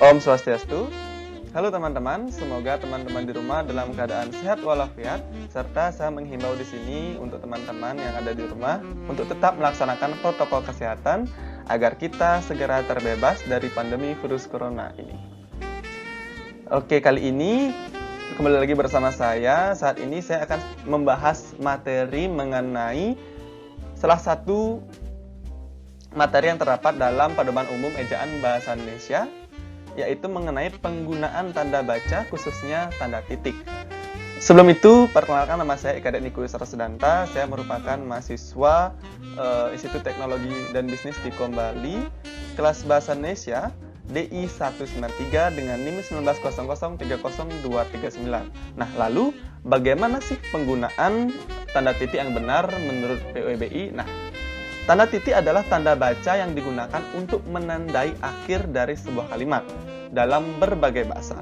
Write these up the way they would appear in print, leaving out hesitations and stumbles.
Om Swastiastu. Halo teman-teman, semoga teman-teman di rumah dalam keadaan sehat walafiat, serta saya menghimbau di sini untuk teman-teman yang ada di rumah untuk tetap melaksanakan protokol kesehatan agar kita segera terbebas dari pandemi virus corona ini. Oke, kali ini kembali lagi bersama saya. Saat ini saya akan membahas materi mengenai salah satu materi yang terdapat dalam Pedoman Umum Ejaan Bahasa Indonesia, yaitu mengenai penggunaan tanda baca, khususnya tanda titik. Sebelum itu, perkenalkan, nama saya Eka Denny Sarasudanta. Saya merupakan mahasiswa Institut Teknologi dan Bisnis di Bali, kelas Bahasa Indonesia DI 193 dengan NIM 1900300239. Nah, lalu bagaimana sih penggunaan tanda titik yang benar menurut PUEBI? Nah, tanda titik adalah tanda baca yang digunakan untuk menandai akhir dari sebuah kalimat dalam berbagai bahasa.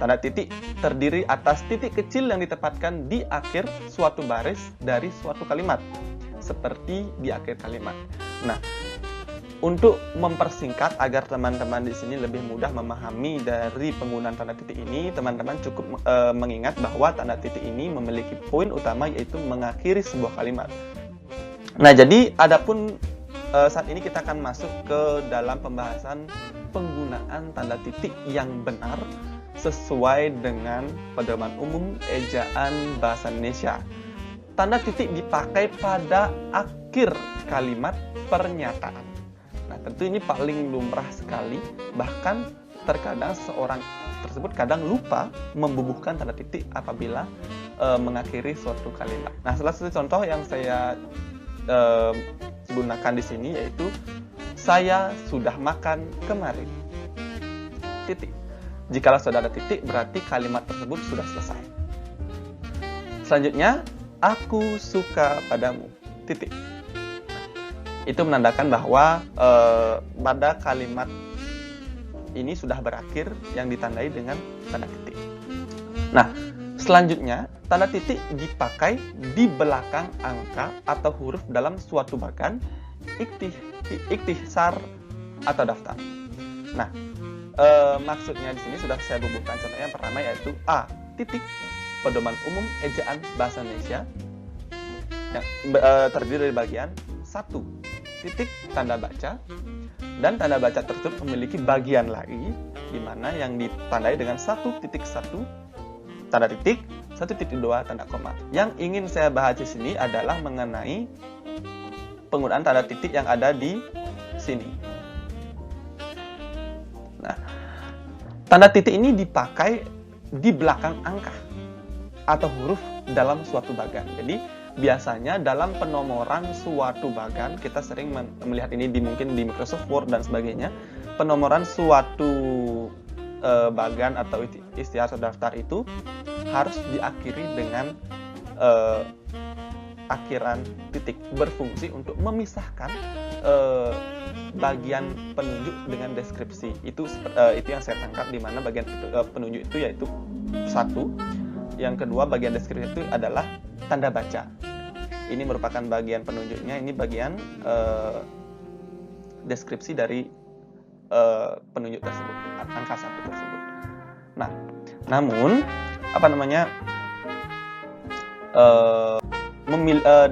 Tanda titik terdiri atas titik kecil yang ditempatkan di akhir suatu baris dari suatu kalimat, seperti di akhir kalimat. Nah, untuk mempersingkat agar teman-teman di sini lebih mudah memahami dari penggunaan tanda titik ini, teman-teman cukup mengingat bahwa tanda titik ini memiliki poin utama, yaitu mengakhiri sebuah kalimat. Nah, jadi adapun saat ini kita akan masuk ke dalam pembahasan penggunaan tanda titik yang benar sesuai dengan Pedoman Umum Ejaan Bahasa Indonesia. Tanda titik dipakai pada akhir kalimat pernyataan. Nah, tentu ini paling lumrah sekali, bahkan terkadang seorang tersebut kadang lupa membubuhkan tanda titik apabila mengakhiri suatu kalimat. Nah, salah satu contoh yang saya gunakan di sini yaitu saya sudah makan kemarin. Titik. Jikalau sudah ada titik, berarti kalimat tersebut sudah selesai. Selanjutnya, aku suka padamu. Titik. Itu menandakan bahwa pada kalimat ini sudah berakhir, yang ditandai dengan tanda titik. Nah, selanjutnya, tanda titik dipakai di belakang angka atau huruf dalam suatu bagan, ikhtisar atau daftar. Nah, maksudnya di sini sudah saya bubuhkan. Contohnya yang pertama yaitu A. Titik Pedoman Umum Ejaan Bahasa Indonesia yang terdiri dari bagian 1. Titik tanda baca, dan tanda baca tersebut memiliki bagian lagi di mana yang ditandai dengan 1.1 tanda titik, 1.2 tanda koma. Yang ingin saya bahas di sini adalah mengenai penggunaan tanda titik yang ada di sini. Nah, tanda titik ini dipakai di belakang angka atau huruf dalam suatu bagan. Jadi biasanya dalam penomoran suatu bagan, kita sering melihat ini mungkin di Microsoft Word dan sebagainya. Penomoran suatu bagan atau ikhtisar atau daftar itu harus diakhiri dengan akhiran titik, berfungsi untuk memisahkan bagian penunjuk dengan deskripsi. Itu yang saya tangkap, di mana bagian penunjuk itu yaitu 1. Yang kedua, bagian deskripsi itu adalah tanda baca. Ini merupakan bagian penunjuknya, ini bagian deskripsi dari penunjuk tersebut, angka 1 tersebut. Nah, namun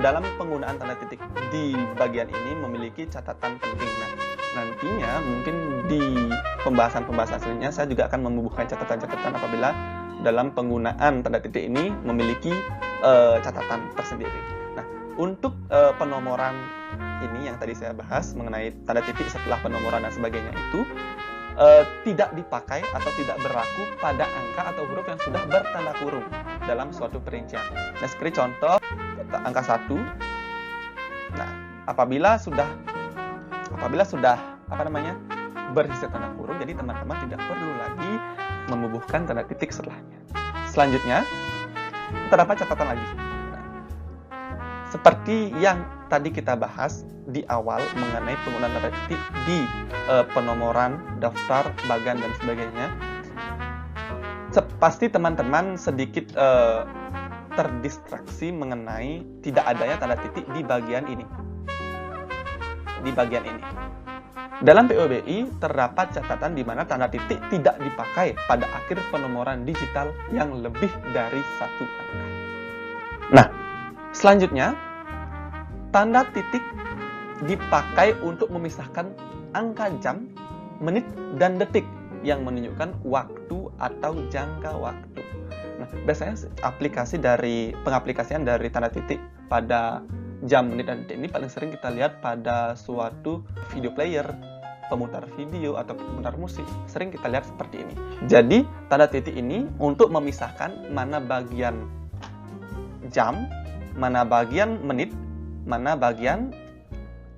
dalam penggunaan tanda titik di bagian ini memiliki catatan penting. Nah, nantinya mungkin di pembahasan-pembahasan selanjutnya saya juga akan membubuhkan catatan-catatan apabila dalam penggunaan tanda titik ini memiliki catatan tersendiri. Nah, untuk penomoran ini yang tadi saya bahas mengenai tanda titik setelah penomoran dan sebagainya itu tidak dipakai atau tidak berlaku pada angka atau huruf yang sudah bertanda kurung dalam suatu perincian. Nah, seperti contoh angka 1. Nah, apabila sudah berisi tanda kurung, jadi teman-teman tidak perlu lagi membubuhkan tanda titik setelahnya. Selanjutnya, terdapat catatan lagi. Nah, seperti yang tadi kita bahas di awal mengenai penggunaan tanda titik di penomoran, daftar, bagan, dan sebagainya, pasti teman-teman sedikit terdistraksi mengenai tidak adanya tanda titik di bagian ini. Dalam POBI terdapat catatan di mana tanda titik tidak dipakai pada akhir penomoran digital yang lebih dari 1 angka. Nah, selanjutnya, tanda titik dipakai untuk memisahkan angka jam, menit, dan detik yang menunjukkan waktu atau jangka waktu. Nah, biasanya pengaplikasian dari tanda titik pada jam, menit, dan detik ini paling sering kita lihat pada suatu video player, pemutar video, atau pemutar musik. Sering kita lihat seperti ini. Jadi, tanda titik ini untuk memisahkan mana bagian jam, mana bagian menit, mana bagian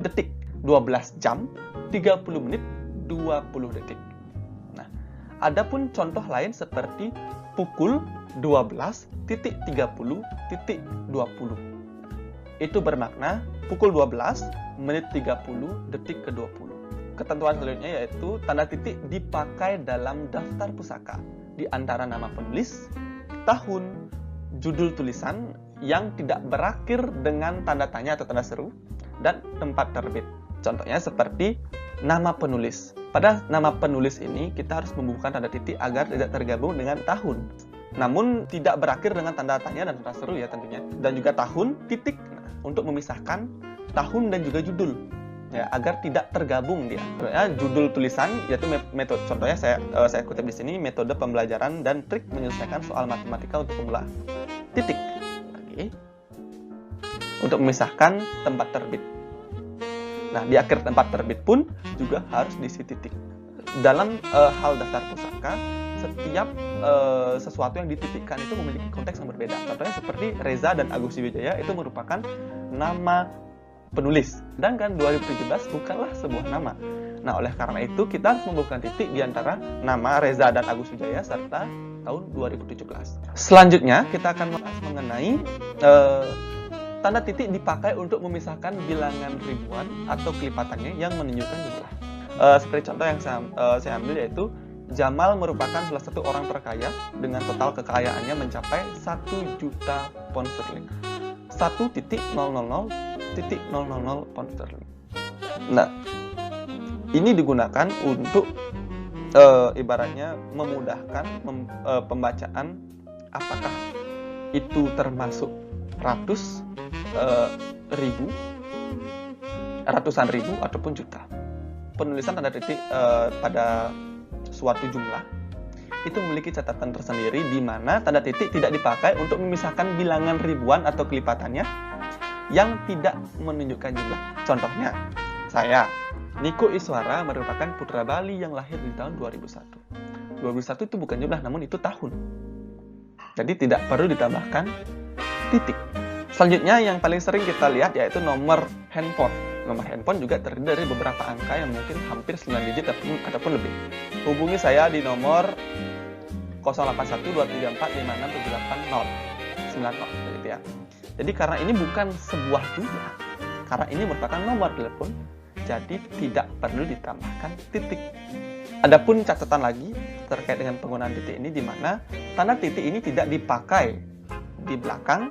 detik. 12 jam, 30 menit, 20 detik. Nah, adapun contoh lain seperti pukul 12.30.20. Itu bermakna pukul 12, menit 30, detik ke 20. Ketentuan selanjutnya yaitu tanda titik dipakai dalam daftar pusaka di antara nama penulis, tahun, judul tulisan yang tidak berakhir dengan tanda tanya atau tanda seru, dan tempat terbit. Contohnya seperti nama penulis. Pada nama penulis ini kita harus membubuhkan tanda titik agar tidak tergabung dengan tahun. Namun tidak berakhir dengan tanda tanya dan tanda seru ya tentunya. Dan juga tahun, titik, untuk memisahkan tahun dan juga judul. Ya, agar tidak tergabung dia. Contohnya judul tulisan yaitu metode. Contohnya saya kutip di sini, metode pembelajaran dan trik menyelesaikan soal matematika untuk pemula. Titik. Oke. Untuk memisahkan tempat terbit. Nah, di akhir tempat terbit pun juga harus diisi titik. Dalam hal daftar pusaka, setiap sesuatu yang dititikkan itu memiliki konteks yang berbeda. Contohnya seperti Reza dan Agus Wijaya itu merupakan nama penulis. Sedangkan 2017 bukanlah sebuah nama. Nah, oleh karena itu kita harus membubuhkan titik di antara nama Reza dan Agus Wijaya serta tahun 2017. Selanjutnya kita akan membahas mengenai tanda titik dipakai untuk memisahkan bilangan ribuan atau kelipatannya yang menunjukkan jumlah. Seperti contoh yang saya ambil yaitu Jamal merupakan salah satu orang terkaya dengan total kekayaannya mencapai 1 juta pound sterling. 1.000.000 pound sterling. Nah, ini digunakan untuk ibaratnya memudahkan pembacaan apakah itu termasuk ratus, ribu, ratusan ribu, ataupun juta. Penulisan tanda titik pada suatu jumlah itu memiliki catatan tersendiri di mana tanda titik tidak dipakai untuk memisahkan bilangan ribuan atau kelipatannya yang tidak menunjukkan jumlah. Contohnya, saya, Niko Iswara merupakan putra Bali yang lahir di tahun 2001. 2001 itu bukan jumlah, namun itu tahun. Jadi tidak perlu ditambahkan titik. Selanjutnya yang paling sering kita lihat yaitu nomor handphone. Nomor handphone juga terdiri dari beberapa angka yang mungkin hampir 9 digit ataupun lebih. Hubungi saya di nomor 081234567890 begitu ya. Jadi karena ini bukan sebuah jumlah, karena ini merupakan nomor telepon, jadi tidak perlu ditambahkan titik. Adapun catatan lagi terkait dengan penggunaan titik ini di mana tanda titik ini tidak dipakai di belakang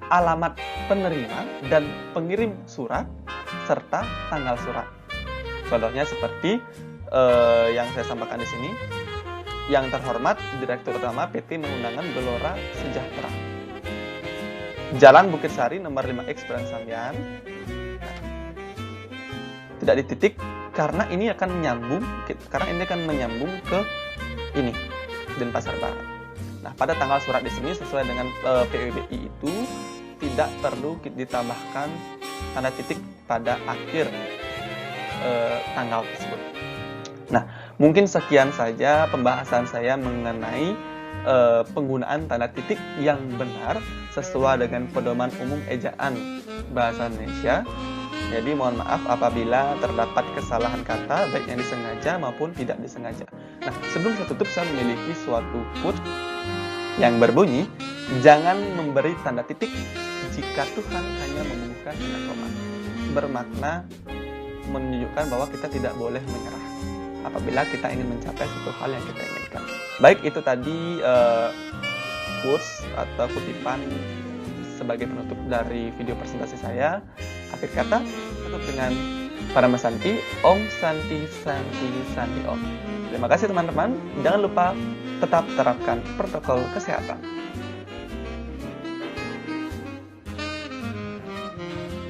alamat penerima dan pengirim surat serta tanggal surat. Contohnya seperti yang saya sampaikan di sini. Yang terhormat Direktur Utama PT Mengundangan Gelora Sejahtera. Jalan Bukit Sari nomor 5X Brand Sambian. Tidak dititik karena ini akan menyambung ke ini Denpasar Barat. Nah, pada tanggal surat di sini sesuai dengan POBI itu tidak perlu ditambahkan tanda titik pada akhir tanggal tersebut. Nah, mungkin sekian saja pembahasan saya mengenai penggunaan tanda titik yang benar sesuai dengan pedoman umum ejaan bahasa Indonesia. Jadi mohon maaf apabila terdapat kesalahan kata baik yang disengaja maupun tidak disengaja. Nah, sebelum saya tutup saya memiliki suatu quote yang berbunyi, jangan memberi tanda titik jika Tuhan hanya membubuhkan tanda koma. Bermakna menunjukkan bahwa kita tidak boleh menyerah apabila kita ingin mencapai suatu hal yang kita inginkan. Baik, itu tadi quotes atau kutipan sebagai penutup dari video presentasi saya. Akhir kata, tutup dengan Para Santi, Om Santi Santi Santi Om. Terima kasih teman-teman. Jangan lupa tetap terapkan protokol kesehatan.